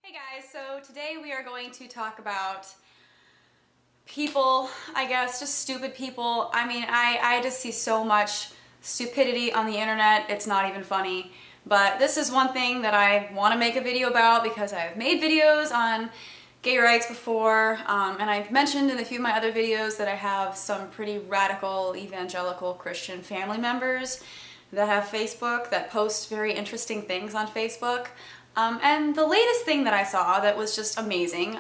Hey guys, so today we are going to talk about people, I guess, just stupid people. I mean, I just see so much stupidity on the internet, it's not even funny. But this is one thing that I want to make a video about because I've made videos on gay rights before, and I've mentioned in a few of my other videos that I have some pretty radical evangelical Christian family members that have Facebook, that post very interesting things on Facebook. And the latest thing that I saw that was just amazing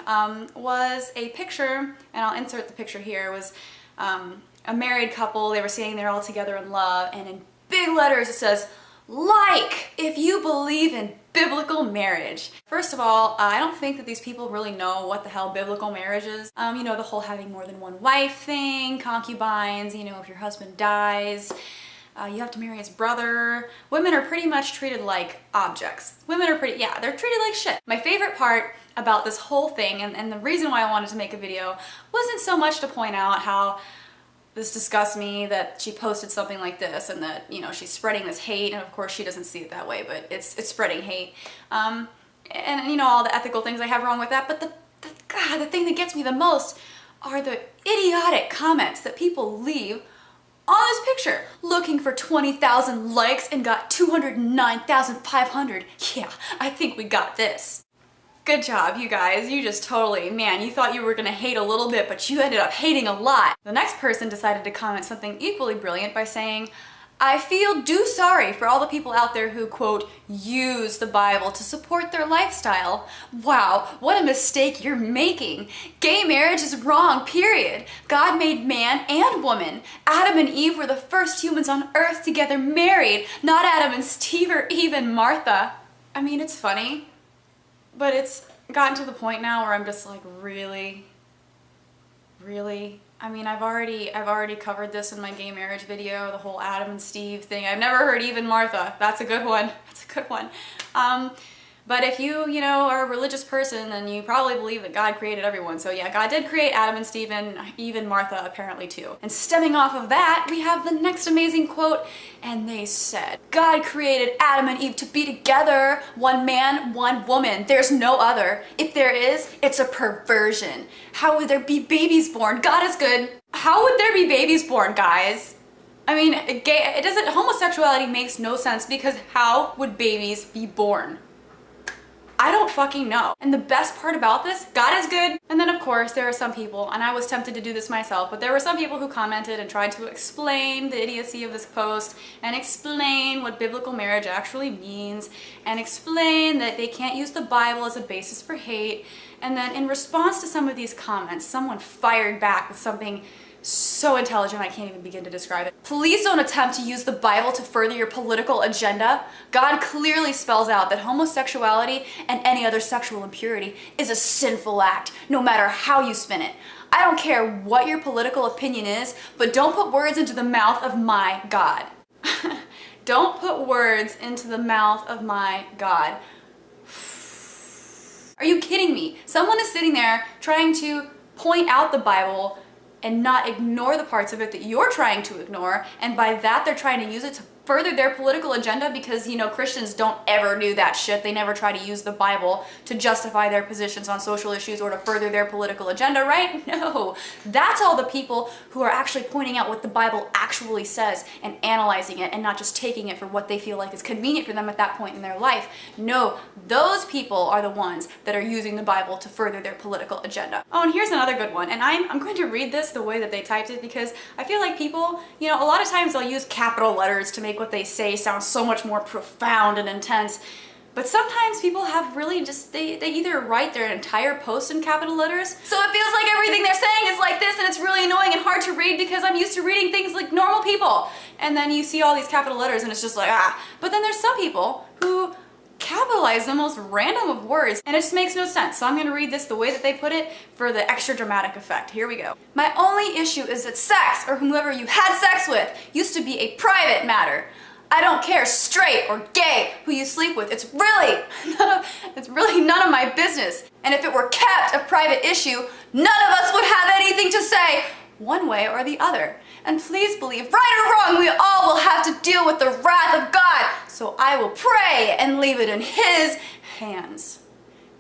was a picture, and I'll insert the picture here, was a married couple. They were saying they're all together in love, and in big letters it says, "Like if you believe in biblical marriage." First of all, I don't think that these people really know what the hell biblical marriage is. You know, the whole having more than one wife thing, concubines, you know, if your husband dies, you have to marry his brother. Women are pretty much treated like objects. Women are yeah, they're treated like shit. My favorite part about this whole thing, and the reason why I wanted to make a video, wasn't so much to point out how this disgusts me that she posted something like this and that, you know, she's spreading this hate, and of course she doesn't see it that way, but it's spreading hate. And you know, all the ethical things I have wrong with that, but the thing that gets me the most are the idiotic comments that people leave on this picture. Looking for 20,000 likes and got 209,500. Yeah, I think we got this. Good job, you guys. You just totally, man, you thought you were gonna hate a little bit, but you ended up hating a lot. The next person decided to comment something equally brilliant by saying, "I feel due sorry for all the people out there who, quote, use the Bible to support their lifestyle. Wow, what a mistake you're making. Gay marriage is wrong, period. God made man and woman. Adam and Eve were the first humans on earth to get married, not Adam and Steve or Eve and Martha." I mean, it's funny, but it's gotten to the point now where I'm just like, really? Really? I mean, I've already covered this in my gay marriage video, the whole Adam and Steve thing. I've never heard Eve and Martha. That's a good one. That's a good one. But if you know, are a religious person, then you probably believe that God created everyone. So yeah, God did create Adam and Steve and Eve and Martha apparently too. And stemming off of that, we have the next amazing quote, and they said, "God created Adam and Eve to be together, one man, one woman. There's no other. If there is, it's a perversion. How would there be babies born? God is good." How would there be babies born, guys? I mean, homosexuality makes no sense, because how would babies be born? I don't fucking know. And the best part about this, God is good. And then of course there are some people, and I was tempted to do this myself, but there were some people who commented and tried to explain the idiocy of this post and explain what biblical marriage actually means and explain that they can't use the Bible as a basis for hate. And then in response to some of these comments, someone fired back with something so intelligent I can't even begin to describe it. "Please don't attempt to use the Bible to further your political agenda. God clearly spells out that homosexuality and any other sexual impurity is a sinful act, no matter how you spin it. I don't care what your political opinion is, but don't put words into the mouth of my God." Don't put words into the mouth of my God. Are you kidding me? Someone is sitting there trying to point out the Bible and not ignore the parts of it that you're trying to ignore, and by that they're trying to use it to further their political agenda, because, you know, Christians don't ever do that shit. They never try to use the Bible to justify their positions on social issues or to further their political agenda, right? No. That's all the people who are actually pointing out what the Bible actually says and analyzing it, and not just taking it for what they feel like is convenient for them at that point in their life. No, those people are the ones that are using the Bible to further their political agenda. Oh, and here's another good one, and I'm going to read this the way that they typed it, because I feel like people, you know, a lot of times they'll use capital letters to make what they say sound so much more profound and intense. But sometimes people have really just, they either write their entire post in capital letters, so it feels like everything they're saying is like this, and it's really annoying and hard to read because I'm used to reading things like normal people. And then you see all these capital letters and it's just like, ah. But then there's some people who capitalize the most random of words, and it just makes no sense. So I'm going to read this the way that they put it for the extra dramatic effect. Here we go. "My only issue is that sex, or whomever you had sex with, used to be a private matter. I don't care, straight or gay, who you sleep with. It's really none of my business. And if it were kept a private issue, none of us would have anything to say, one way or the other. And please believe, right or wrong, we all will have to deal with the wrath of God. So I will pray and leave it in His hands."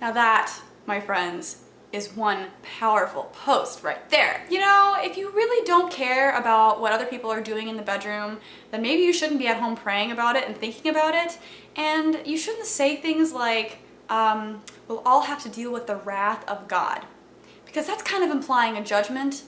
Now that, my friends, is one powerful post right there. You know, if you really don't care about what other people are doing in the bedroom, then maybe you shouldn't be at home praying about it and thinking about it. And you shouldn't say things like, we'll all have to deal with the wrath of God. Because that's kind of implying a judgment.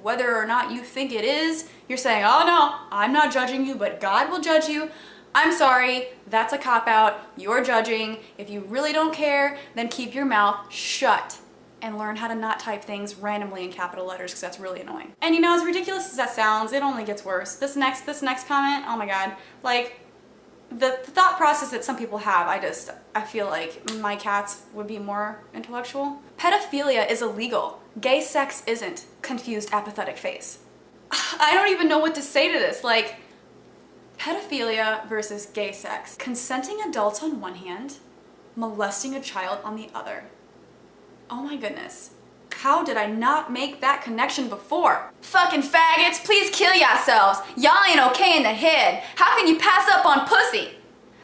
Whether or not you think it is, you're saying, oh no, I'm not judging you, but God will judge you. I'm sorry, that's a cop-out. You're judging. If you really don't care, then keep your mouth shut and learn how to not type things randomly in capital letters, because that's really annoying. And you know, as ridiculous as that sounds, it only gets worse. This next comment, oh my god. Like, the thought process that some people have, I feel like my cats would be more intellectual. Pedophilia is illegal. Gay sex isn't. Confused, apathetic face. I don't even know what to say to this. Like, pedophilia versus gay sex. Consenting adults on one hand, molesting a child on the other. Oh my goodness. How did I not make that connection before? Fucking faggots, please kill yourselves. Y'all ain't okay in the head. How can you pass up on pussy?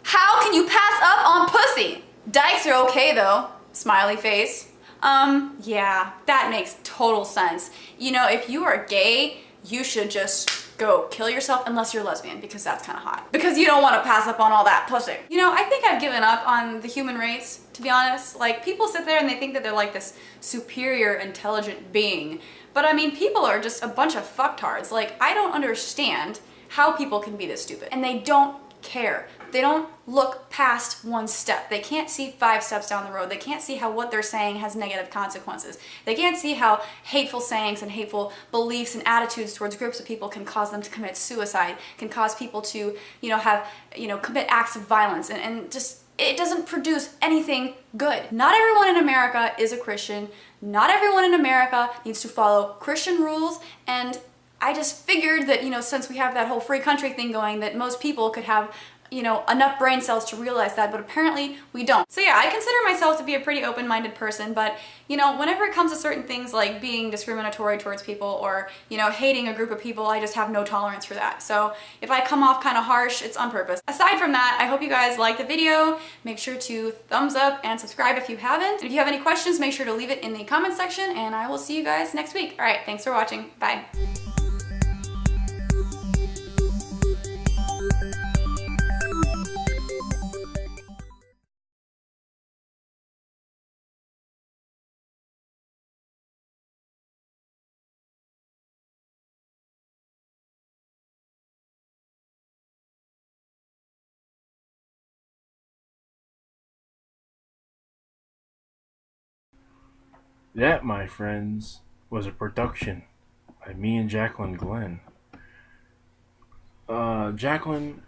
How can you pass up on pussy? Dykes are okay though. Smiley face. Yeah, that makes total sense. You know, if you are gay, you should just go kill yourself, unless you're lesbian, because that's kind of hot. Because you don't want to pass up on all that pussy. You know, I think I've given up on the human race, to be honest. Like, people sit there and they think that they're like this superior, intelligent being. But I mean, people are just a bunch of fucktards. Like, I don't understand how people can be this stupid. And they don't care. They don't look past one step. They can't see 5 steps down the road. They can't see how what they're saying has negative consequences. They can't see how hateful sayings and hateful beliefs and attitudes towards groups of people can cause them to commit suicide, can cause people to, commit acts of violence, and just, it doesn't produce anything good. Not everyone in America is a Christian. Not everyone in America needs to follow Christian rules, and I just figured that, since we have that whole free country thing going, that most people could have, enough brain cells to realize that, but apparently we don't. So yeah, I consider myself to be a pretty open-minded person, but, whenever it comes to certain things like being discriminatory towards people or, hating a group of people, I just have no tolerance for that. So if I come off kind of harsh, it's on purpose. Aside from that, I hope you guys liked the video. Make sure to thumbs up and subscribe if you haven't. If you have any questions, make sure to leave it in the comment section, and I will see you guys next week. All right, thanks for watching. Bye. That, my friends, was a production by me and Jacklynglenn. Jacqueline,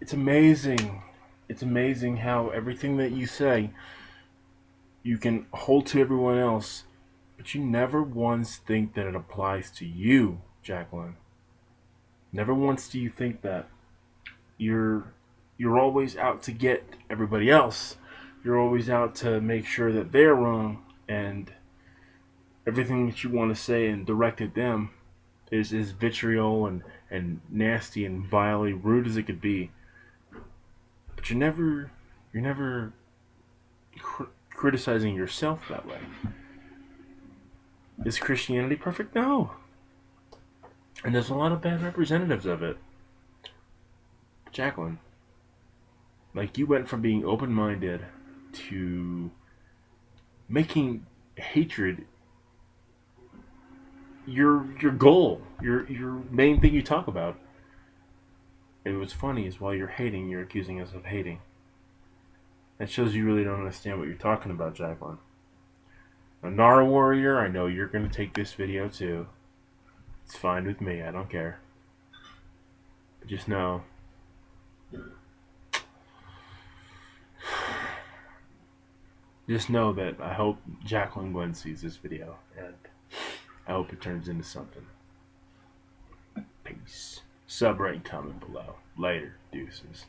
it's amazing. It's amazing how everything that you say, you can hold to everyone else, but you never once think that it applies to you, Jacqueline. Never once do you think that. You're always out to get everybody else. You're always out to make sure that they're wrong, and everything that you want to say and direct at them is vitriol and nasty and vilely rude as it could be. But you're never criticizing yourself that way. Is Christianity perfect? No. And there's a lot of bad representatives of it. Jacqueline, like, you went from being open-minded to making hatred your goal, your main thing you talk about. And what's funny is while you're hating, you're accusing us of hating. That shows you really don't understand what you're talking about, Jacqueline. Now, Nara Warrior, I know you're going to take this video too. It's fine with me, I don't care. But just know, that I hope Jacklynglenn sees this video, and I hope it turns into something. Peace. Sub, rate, comment below. Later, deuces.